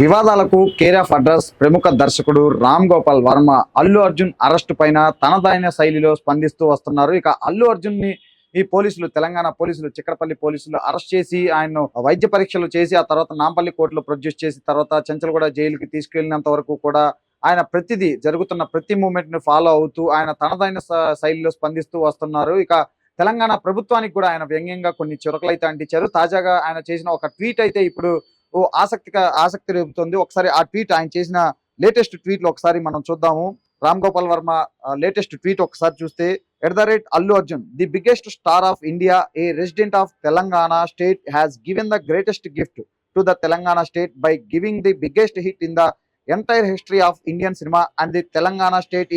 వివాదాలకు care of address ప్రముఖ దర్శకుడు రామ్ గోపాల్ వర్మ అల్లు అర్జున్ అరెస్టు పైన తనదైన శైలిలో స్పందిస్తూ వస్తున్నారు. ఇక అల్లు అర్జున్ ని ఈ పోలీసులు, తెలంగాణ పోలీసులు, చిక్కడపల్లి పోలీసులు అరెస్ట్ చేసి ఆయన్ను వైద్య పరీక్షలు చేసి ఆ తర్వాత నాంపల్లి కోర్టులో ప్రొడ్యూస్ చేసి తర్వాత చెంచల్గూడ జైలుకి తీసుకెళ్లినంత వరకు కూడా ఆయన ప్రతిదీ జరుగుతున్న ప్రతి మూమెంట్ ని ఫాలో అవుతూ ఆయన తనదైన శైలిలో స్పందిస్తూ వస్తున్నారు. ఇక తెలంగాణ ప్రభుత్వానికి కూడా ఆయన వ్యంగ్యంగా కొన్ని చురకలైతే అంటించారు. తాజాగా ఆయన చేసిన ఒక ట్వీట్ అయితే ఇప్పుడు ఆసక్తి రేపుతుంది. ఒకసారి ఆ ట్వీట్, ఆయన చేసిన లేటెస్ట్ ట్వీట్లు ఒకసారి మనం చూద్దాము. రామ్ గోపాల్ వర్మ లేటెస్ట్ ట్వీట్ ఒకసారి చూస్తే, @Allu Arjun, the biggest star of India, a resident of Telangana state, has given the greatest gift to the Telangana state by giving the biggest hit in the entire history of Indian cinema, and the Telangana state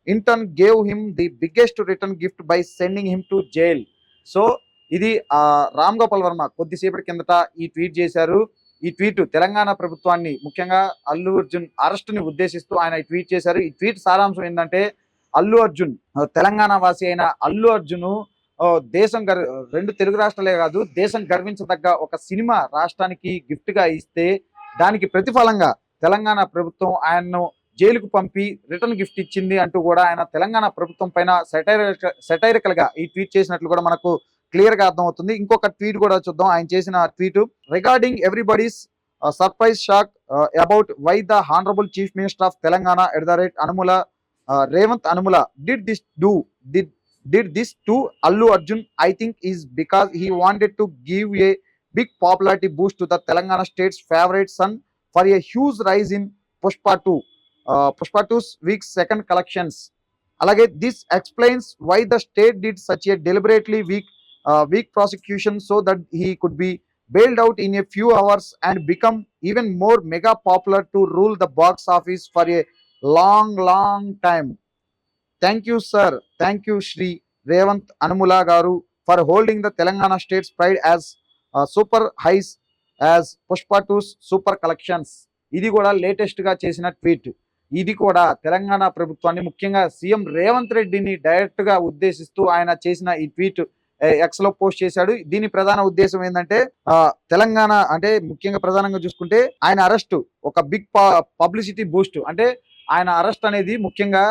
in turn gave him the biggest return gift by sending him to jail. So ఇది రామ్ గోపాల్ వర్మ కొద్దిసేపటి కిందట ఈ tweet చేశారు. ఈ tweet Telangana ప్రభుత్వాన్ని, ముఖ్యంగా Allu Arjun arrest ని ఉద్దేశిస్తూ ఆయన ట్వీట్ చేశారు. ఈ ట్వీట్ సారాంశం ఏంటంటే, అల్లు అర్జున్ తెలంగాణ వాసి అయిన అల్లు అర్జున్ దేశం రెండు తెలుగు రాష్ట్రాలే కాదు, దేశం గర్వించదగ్గ ఒక సినిమా రాష్ట్రానికి గిఫ్ట్ గా ఇస్తే దానికి ప్రతిఫలంగా తెలంగాణ ప్రభుత్వం ఆయన్ను జైలుకు పంపి రిటర్న్ గిఫ్ట్ ఇచ్చింది అంటూ కూడా ఆయన తెలంగాణ ప్రభుత్వం పైన సెటైరికల్ గా ఈ ట్వీట్ చేసినట్లు కూడా మనకు క్లియర్ గా అర్థమవుతుంది. ఇంకొక ట్వీట్ కూడా చూద్దాం. ఆయన చేసిన tweet, regarding everybody's surprise shock about why the honourable chief minister of Telangana @Anumula Revanth Anumula did this to Allu Arjun, I think is because he wanted to give a big popularity boost to the Telangana state's favorite son for a huge rise in Pushpa 2's week second collections. Alage this explains why the state did such a deliberately weak prosecution so that he could be bailed out in a few hours and become even more mega popular to rule the box office for a long time. Thank you, sir. Thank you, Shri Revanth Anumula Garu, for holding the Telangana state's pride as super highs as Pushpa 2's super collections. ఇది కూడా latest గా చేసిన tweet. ఇది కూడా తెలంగాణ ప్రభుత్వాన్ని, ముఖ్యంగా CM Revanth రెడ్డిని direct గా ఉద్దేశిస్తూ ఆయన చేసిన ఈ ట్వీట్ ఎక్స్ లో పోస్ట్ చేశాడు. దీని ప్రధాన ఉద్దేశం ఏంటంటే, తెలంగాణ అంటే ముఖ్యంగా ప్రధానంగా చూసుకుంటే ఆయన అరెస్ట్ ఒక బిగ్ పబ్లిసిటీ బూస్ట్. అంటే ఆయన అరెస్ట్ అనేది ముఖ్యంగా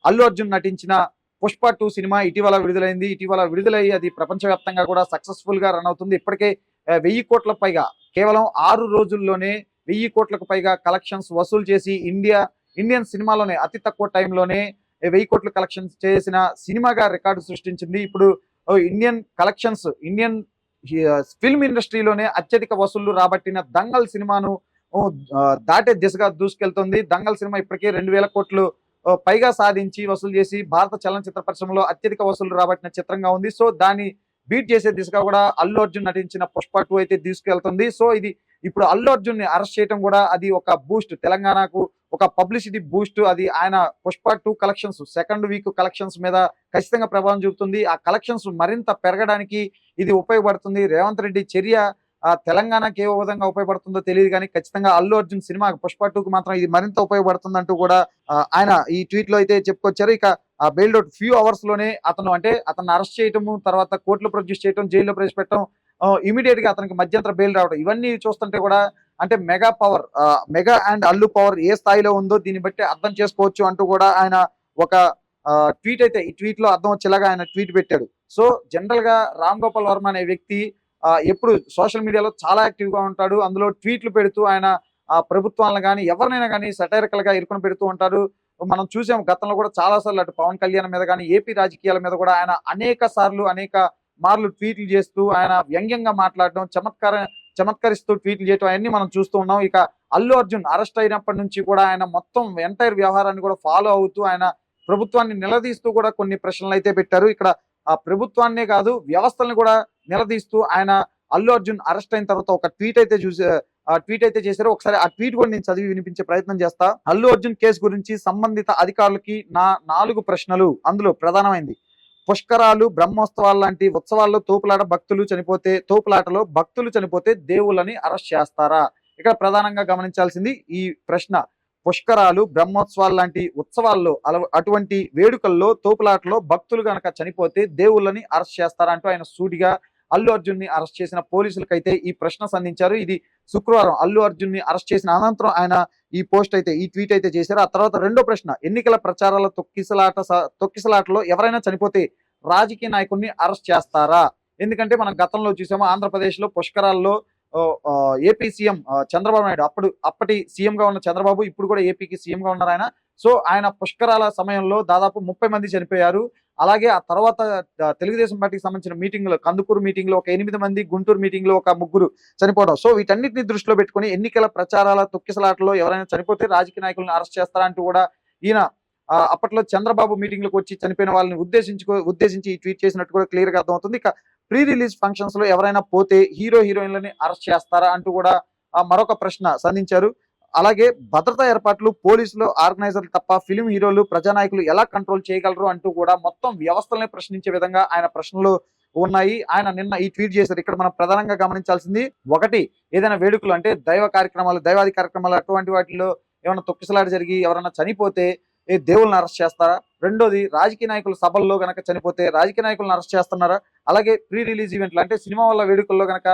అల్లు అర్జున్ నటించిన పుష్ప 2 సినిమా ఇటీవల విడుదలైంది. ఇటీవల విడుదలయ్యి అది ప్రపంచవ్యాప్తంగా కూడా సక్సెస్ఫుల్ గా రన్ అవుతుంది. ఇప్పటికే 1000 కోట్ల పైగా, కేవలం 6 రోజుల్లోనే 1000 కోట్లకు పైగా కలెక్షన్స్ వసూలు చేసి ఇండియన్ సినిమాలోనే అతి తక్కువ టైంలోనే 1000 కోట్లు కలెక్షన్స్ చేసిన సినిమాగా రికార్డు సృష్టించింది. ఇప్పుడు ఇండియన్ ఫిల్మ్ ఇండస్ట్రీలోనే అత్యధిక వసూళ్లు రాబట్టిన దంగల్ సినిమాను దాటే దిశగా దూసుకెళ్తుంది. దంగల్ సినిమా ఇప్పటికే 2000 కోట్లు పైగా సాధించి వసూలు చేసి భారత చలనచిత్ర పరిశ్రమలో అత్యధిక వసూలు రాబట్టిన చిత్రంగా ఉంది. సో దాన్ని బీట్ చేసే దిశగా కూడా అల్లు అర్జున్ నటించిన పుష్ప 2 అయితే తీసుకెళ్తుంది. సో ఇది ఇప్పుడు అల్లు అర్జున్ ని అరెస్ట్ చేయడం కూడా అది ఒక బూస్ట్, తెలంగాణకు ఒక పబ్లిసిటీ బూస్ట్. అది ఆయన Pushpa 2 collections second week collections మీద ఖచ్చితంగా ప్రభావం చూపుతుంది. ఆ కలెక్షన్స్ మరింత పెరగడానికి ఇది ఉపయోగపడుతుంది. రేవంత్ రెడ్డి చర్య తెలంగాణకి ఏ విధంగా ఉపయోగపడుతుందో తెలియదు, కానీ ఖచ్చితంగా అల్లు అర్జున్ సినిమా పుష్ప 2కు మాత్రం ఇది మరింత ఉపయోగపడుతుంది అంటూ కూడా ఆయన ఈ ట్వీట్ లో అయితే చెప్పుకొచ్చారు. ఇక బెయిల్డ్ అవుట్ ఫ్యూ అవర్స్ లోనే అతను అరెస్ట్ చేయటము, తర్వాత కోర్టులో ప్రొడ్యూస్ చేయటం, జైల్లో ప్రవేశపెట్టడం, ఇమీడియట్ గా అతనికి మధ్యంతర బెయిల్ రావడం, ఇవన్నీ చూస్తుంటే కూడా అంటే మెగా అండ్ అల్లు పవర్ ఏ స్థాయిలో ఉందో దీన్ని బట్టి అర్థం చేసుకోవచ్చు అంటూ కూడా ఆయన ఒక ట్వీట్ అయితే ఈ ట్వీట్ లో అర్థం వచ్చేలాగా ఆయన ట్వీట్ పెట్టాడు. సో జనరల్ గా రామ్ గోపాల్ వర్మ అనే వ్యక్తి ఎప్పుడు సోషల్ మీడియాలో చాలా యాక్టివ్ గా ఉంటాడు. అందులో ట్వీట్లు పెడుతూ ఆయన ప్రభుత్వాలను కానీ ఎవరినైనా కానీ సెటైరికల్ గా ఇరుకుని పెడుతూ ఉంటారు. మనం చూసాం గతంలో కూడా చాలా సార్లు అటు పవన్ కళ్యాణ్ మీద కానీ ఏపీ రాజకీయాల మీద కూడా ఆయన అనేక మార్లు ట్వీట్లు చేస్తూ ఆయన వ్యంగ్యంగా మాట్లాడడం, చమత్కరిస్తూ ట్వీట్లు చేయడం అవన్నీ మనం చూస్తూ ఉన్నాం. ఇక అల్లు అర్జున్ అరెస్ట్ అయినప్పటి నుంచి కూడా ఆయన మొత్తం ఎంటైర్ వ్యవహారాన్ని కూడా ఫాలో అవుతూ ఆయన ప్రభుత్వాన్ని నిలదీస్తూ కూడా కొన్ని ప్రశ్నలు అయితే పెట్టారు. ఇక్కడ ఆ ప్రభుత్వాన్నే కాదు, వ్యవస్థల్ని కూడా నిలదీస్తూ ఆయన అల్లు అర్జున్ అరెస్ట్ అయిన తర్వాత ఒక ట్వీట్ అయితే చేశారు. ఒకసారి ఆ ట్వీట్ కూడా నేను చదివి వినిపించే ప్రయత్నం చేస్తా. అల్లు అర్జున్ కేసు గురించి సంబంధిత అధికారులకి నా 4 ప్రశ్నలు. అందులో ప్రధానమైంది, పుష్కరాలు, బ్రహ్మోత్సవాలు లాంటి ఉత్సవాల్లో తోపులాటలో భక్తులు చనిపోతే దేవుళ్ళని అరెస్ట్ చేస్తారా? ఇక్కడ ప్రధానంగా గమనించాల్సింది ఈ ప్రశ్న. పుష్కరాలు, బ్రహ్మోత్సవాలు లాంటి ఉత్సవాల్లో, అటువంటి వేడుకల్లో, తోపులాటలో భక్తులు గనక చనిపోతే దేవుళ్ళని అరెస్ట్ చేస్తారా అంటూ ఆయన సూటిగా అల్లు అర్జున్ ని అరెస్ట్ చేసిన పోలీసులకైతే ఈ ప్రశ్న సంధించారు. ఇది శుక్రవారం అల్లు అర్జున్ ని అరెస్ట్ చేసిన అనంతరం ఆయన ఈ ట్వీట్ అయితే చేశారు. ఆ తర్వాత రెండో ప్రశ్న, ఎన్నికల ప్రచారాల తొక్కిసలాటలో ఎవరైనా చనిపోతే రాజకీయ నాయకుడిని అరెస్ట్ చేస్తారా? ఎందుకంటే మనం గతంలో చూసాము, ఆంధ్రప్రదేశ్ లో పుష్కరాల్లో ఏపీ సీఎం చంద్రబాబు నాయుడు, అప్పటి సీఎం గా ఉన్న చంద్రబాబు ఇప్పుడు కూడా ఏపీకి సీఎం గా ఉన్నారు ఆయన. సో ఆయన పుష్కరాల సమయంలో దాదాపు 30 మంది చనిపోయారు. అలాగే ఆ తర్వాత తెలుగుదేశం పార్టీకి సంబంధించిన మీటింగ్ లో, కందుకూరు మీటింగ్ లో ఒక 8 మంది, గుంటూరు మీటింగ్ లో ఒక 3 చనిపోవడం. సో వీటన్నిటిని దృష్టిలో పెట్టుకుని ఎన్నికల ప్రచారాల తొక్కిసలాటలో ఎవరైనా చనిపోతే రాజకీయ నాయకులను అరెస్ట్ చేస్తారా అంటూ కూడా ఈయన అప్పట్లో చంద్రబాబు మీటింగ్లకు వచ్చి చనిపోయిన వాళ్ళని ఉద్దేశించి ఈ ట్వీట్ చేసినట్టు కూడా క్లియర్ గా అర్థమవుతుంది. ఇక ప్రీ రిలీజ్ ఫంక్షన్స్ లో ఎవరైనా పోతే హీరోయిన్లని అరెస్ట్ చేస్తారా అంటూ కూడా మరొక ప్రశ్న సంధించారు. అలాగే భద్రతా ఏర్పాట్లు, పోలీసులు, ఆర్గనైజర్లు తప్ప ఫిలిం హీరోలు, ప్రజానాయకులు ఎలా కంట్రోల్ చేయగలరు అంటూ కూడా మొత్తం వ్యవస్థలనే ప్రశ్నించే విధంగా ఆయన ప్రశ్నలు ఉన్నాయి. ఆయన నిన్న ఈ ట్వీట్ చేశారు. ఇక్కడ మనం ప్రధానంగా గమనించాల్సింది, ఒకటి, ఏదైనా వేడుకలు అంటే దైవాది కార్యక్రమాలు అటువంటి వాటిలో ఏమైనా తొక్కిసలాట జరిగి ఎవరైనా చనిపోతే దేవుళ్ళని అరెస్ట్ చేస్తారా? రెండోది, రాజకీయ నాయకుల సభల్లో గనక చనిపోతే రాజకీయ నాయకులను అరెస్ట్ చేస్తున్నారా? అలాగే ప్రీ రిలీజ్ ఈవెంట్లు అంటే సినిమా వల్ల వేడుకల్లో గనక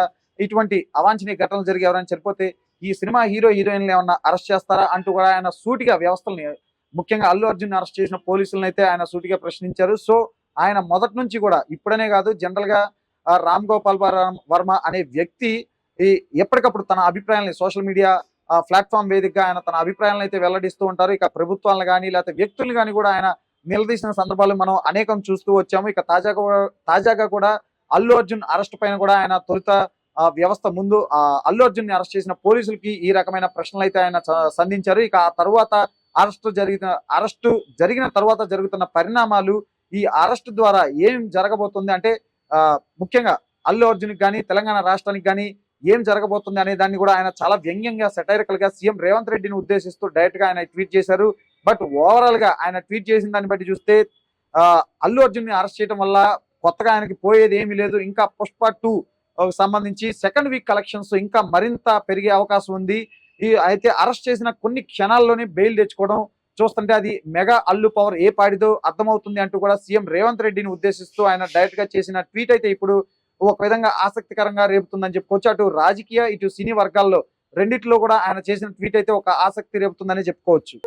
ఇటువంటి అవాంఛనీయ ఘటనలు జరిగి ఎవరైనా చనిపోతే ఈ సినిమా హీరోయిన్లు ఏమన్నా అరెస్ట్ చేస్తారా అంటూ కూడా ఆయన సూటిగా వ్యవస్థల్ని, ముఖ్యంగా అల్లు అర్జున్ అరెస్ట్ చేసిన పోలీసులను అయితే ఆయన సూటిగా ప్రశ్నించారు. సో ఆయన మొదటి నుంచి కూడా, ఇప్పుడనే కాదు, జనరల్ గా రామ్ గోపాల్ వర్మ అనే వ్యక్తి ఎప్పటికప్పుడు తన అభిప్రాయాలని సోషల్ మీడియా ప్లాట్ఫామ్ వేదికగా ఆయన తన అభిప్రాయాలను అయితే వెల్లడిస్తూ ఉంటారు. ఇక ప్రభుత్వాలను కానీ లేకపోతే వ్యక్తులను కానీ కూడా ఆయన నిలదీసిన సందర్భాలు మనం అనేకం చూస్తూ వచ్చాము. ఇక తాజాగా కూడా అల్లు అర్జున్ అరెస్ట్ పైన కూడా ఆయన తొలుత వ్యవస్థ ముందు అల్లు అర్జున్ ని అరెస్ట్ చేసిన పోలీసులకి ఈ రకమైన ప్రశ్నలు అయితే ఆయన సంధించారు. ఇక ఆ తర్వాత అరెస్టు జరిగిన తర్వాత జరుగుతున్న పరిణామాలు, ఈ అరెస్ట్ ద్వారా ఏం జరగబోతుంది అంటే ముఖ్యంగా అల్లు అర్జున్ కానీ తెలంగాణ రాష్ట్రానికి కానీ ఏం జరగబోతుంది అనే దాన్ని కూడా ఆయన చాలా వ్యంగ్యంగా, సెటైరికల్ గా సీఎం రేవంత్ రెడ్డిని ఉద్దేశిస్తూ డైరెక్ట్ గా ఆయన ట్వీట్ చేశారు. బట్ ఓవరాల్ గా ఆయన ట్వీట్ చేసిన దాన్ని బట్టి చూస్తే అల్లు అర్జున్ ని అరెస్ట్ చేయడం వల్ల కొత్తగా ఆయనకి పోయేది ఏమీ లేదు. ఇంకా పుష్ప 2 సంబంధించి సెకండ్ వీక్ కలెక్షన్స్ ఇంకా మరింత పెరిగే అవకాశం ఉంది. అయితే అరెస్ట్ చేసిన కొన్ని క్షణాల్లోనే బెయిల్ తెచ్చుకోవడం చూస్తుంటే అది మెగా అల్లు పవర్ ఏ పాడిదో అర్థమవుతుంది అంటూ కూడా సీఎం రేవంత్ రెడ్డిని ఉద్దేశిస్తూ ఆయన డైరెక్ట్ గా చేసిన ట్వీట్ అయితే ఇప్పుడు ఒక విధంగా ఆసక్తికరంగా రేపుతుందని చెప్పుకోవచ్చు. అటు రాజకీయ, ఇటు సినీ వర్గాల్లో రెండిట్లో కూడా ఆయన చేసిన ట్వీట్ అయితే ఒక ఆసక్తి రేపుతుందని చెప్పుకోవచ్చు.